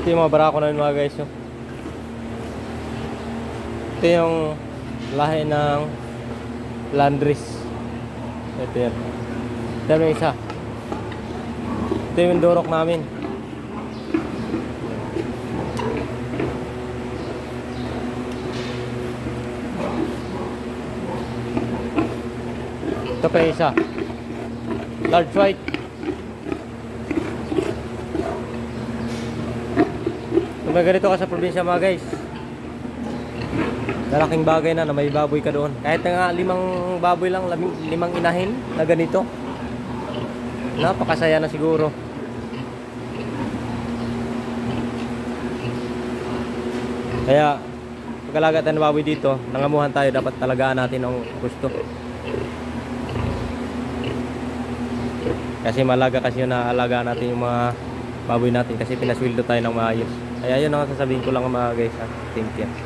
Ito yung mga barako na yun mga guys. Oh. Ito yung lahi ng Landrace. Ito yan. Ito yung isa. Ito yung durok namin. Ito pa yung isa. Large white. Kung may ganito ka sa probinsya mga guys, malaking bagay na may baboy ka doon. Kahit nga 5 baboy lang, 5 inahin na ganito, napakasaya na siguro. Kaya pag-alaga tayo ng baboy dito, nangamuhan tayo, dapat talagaan natin ang gusto. Kasi malaga kasi yun, naalagaan natin yung mga baboy natin kasi pinasweldo tayo ng maayos. Kaya yun ang sasabihin ko lang mga guys. Thank you.